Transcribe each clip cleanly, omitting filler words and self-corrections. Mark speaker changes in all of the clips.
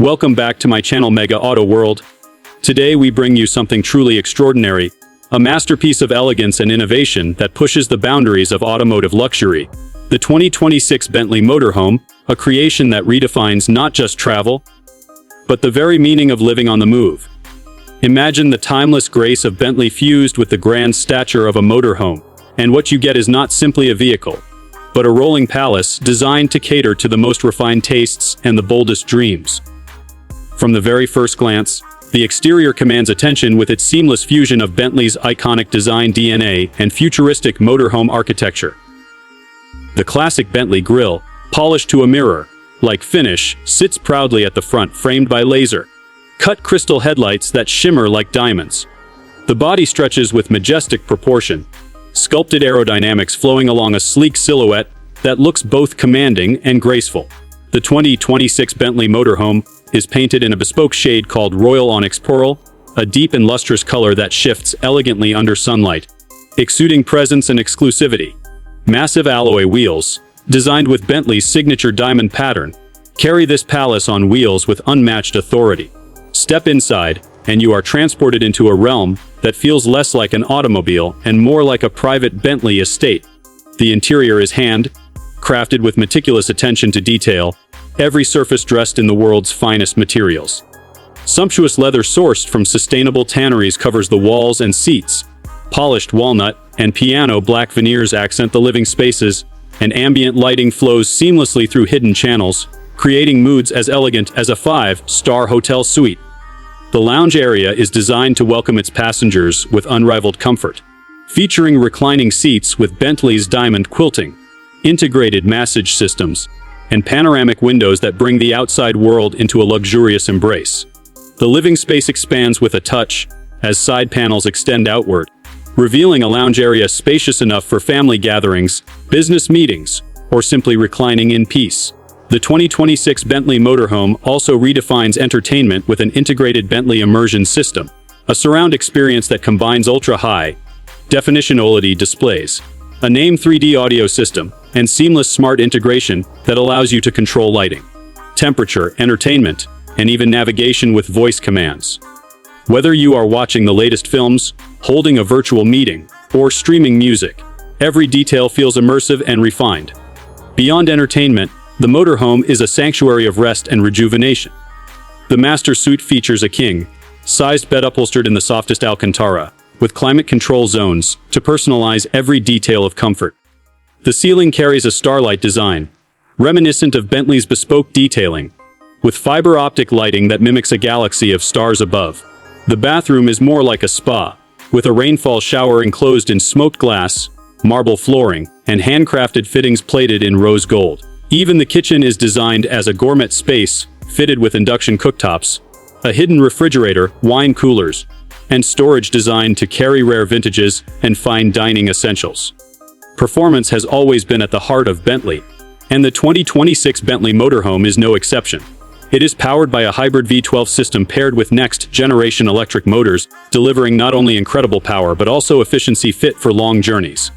Speaker 1: Welcome back to my channel Mega Auto World. Today we bring you something truly extraordinary, a masterpiece of elegance and innovation that pushes the boundaries of automotive luxury. The 2026 Bentley Motorhome, a creation that redefines not just travel, but the very meaning of living on the move. Imagine the timeless grace of Bentley fused with the grand stature of a motorhome, and what you get is not simply a vehicle, but a rolling palace designed to cater to the most refined tastes and the boldest dreams. From the very first glance, the exterior commands attention with its seamless fusion of Bentley's iconic design DNA and futuristic motorhome architecture. The classic Bentley grille, polished to a mirror-like finish, sits proudly at the front, framed by laser-cut crystal headlights that shimmer like diamonds. The body stretches with majestic proportion, sculpted aerodynamics flowing along a sleek silhouette that looks both commanding and graceful. The 2026 Bentley Motorhome is painted in a bespoke shade called Royal Onyx Pearl, a deep and lustrous color that shifts elegantly under sunlight, exuding presence and exclusivity. Massive alloy wheels, designed with Bentley's signature diamond pattern, carry this palace on wheels with unmatched authority. Step inside, and you are transported into a realm that feels less like an automobile and more like a private Bentley estate. The interior is hand-crafted with meticulous attention to detail, every surface dressed in the world's finest materials. Sumptuous leather sourced from sustainable tanneries covers the walls and seats. Polished walnut and piano black veneers accent the living spaces, and ambient lighting flows seamlessly through hidden channels, creating moods as elegant as a five-star hotel suite. The lounge area is designed to welcome its passengers with unrivaled comfort, featuring reclining seats with Bentley's diamond quilting, integrated massage systems, and panoramic windows that bring the outside world into a luxurious embrace. The living space expands with a touch as side panels extend outward, revealing a lounge area spacious enough for family gatherings, business meetings, or simply reclining in peace. The 2026 Bentley Motorhome also redefines entertainment with an integrated Bentley immersion system, a surround experience that combines ultra-high-definition OLED displays, a name 3D audio system, and seamless smart integration that allows you to control lighting, temperature, entertainment, and even navigation with voice commands. Whether you are watching the latest films, holding a virtual meeting, or streaming music, every detail feels immersive and refined. Beyond entertainment, the motorhome is a sanctuary of rest and rejuvenation. The master suite features a king-sized bed upholstered in the softest Alcantara, with climate control zones to personalize every detail of comfort. The ceiling carries a starlight design, reminiscent of Bentley's bespoke detailing, with fiber optic lighting that mimics a galaxy of stars above. The bathroom is more like a spa, with a rainfall shower enclosed in smoked glass, marble flooring, and handcrafted fittings plated in rose gold. Even the kitchen is designed as a gourmet space, fitted with induction cooktops, a hidden refrigerator, wine coolers, and storage designed to carry rare vintages and fine dining essentials. Performance has always been at the heart of Bentley, and the 2026 Bentley Motorhome is no exception. It is powered by a hybrid V12 system paired with next-generation electric motors, delivering not only incredible power but also efficiency fit for long journeys.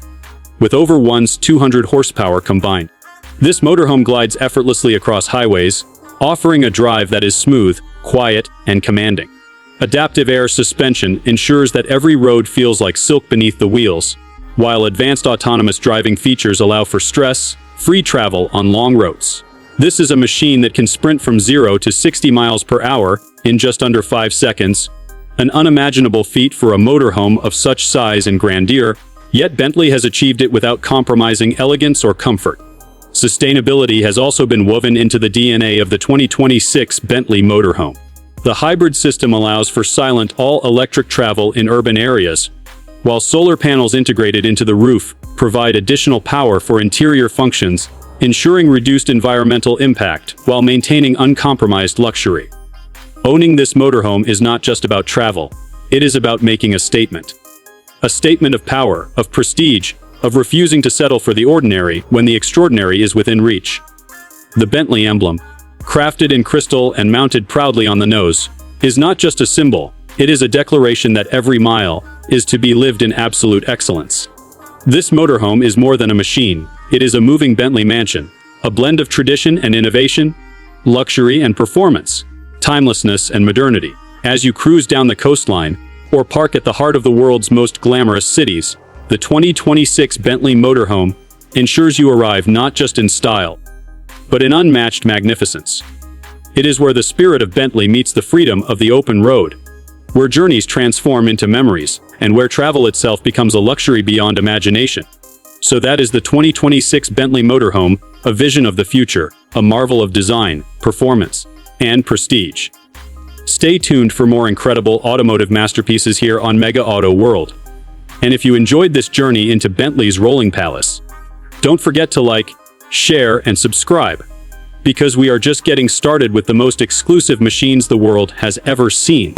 Speaker 1: With over 200 horsepower combined, this motorhome glides effortlessly across highways, offering a drive that is smooth, quiet, and commanding. Adaptive air suspension ensures that every road feels like silk beneath the wheels, while advanced autonomous driving features allow for stress-free travel on long roads. This is a machine that can sprint from 0 to 60 miles per hour in just under 5 seconds, an unimaginable feat for a motorhome of such size and grandeur, yet Bentley has achieved it without compromising elegance or comfort. Sustainability has also been woven into the DNA of the 2026 Bentley Motorhome. The hybrid system allows for silent, all-electric travel in urban areas, while solar panels integrated into the roof provide additional power for interior functions, ensuring reduced environmental impact while maintaining uncompromised luxury. Owning this motorhome is not just about travel, it is about making a statement. A statement of power, of prestige, of refusing to settle for the ordinary when the extraordinary is within reach. The Bentley emblem, crafted in crystal and mounted proudly on the nose, is not just a symbol, it is a declaration that every mile is to be lived in absolute excellence. This motorhome is more than a machine, it is a moving Bentley mansion, a blend of tradition and innovation, luxury and performance. timelessness, and modernity. As you cruise down the coastline, or park at the heart of the world's most glamorous cities, the 2026 Bentley Motorhome ensures you arrive not just in style, but in unmatched magnificence. It is where the spirit of Bentley meets the freedom of the open road, where journeys transform into memories, and where travel itself becomes a luxury beyond imagination. So that is the 2026 Bentley Motorhome, a vision of the future, a marvel of design, performance, and prestige. Stay tuned for more incredible automotive masterpieces here on Mega Auto World. And if you enjoyed this journey into Bentley's rolling palace, don't forget to like, share, and subscribe, because we are just getting started with the most exclusive machines the world has ever seen.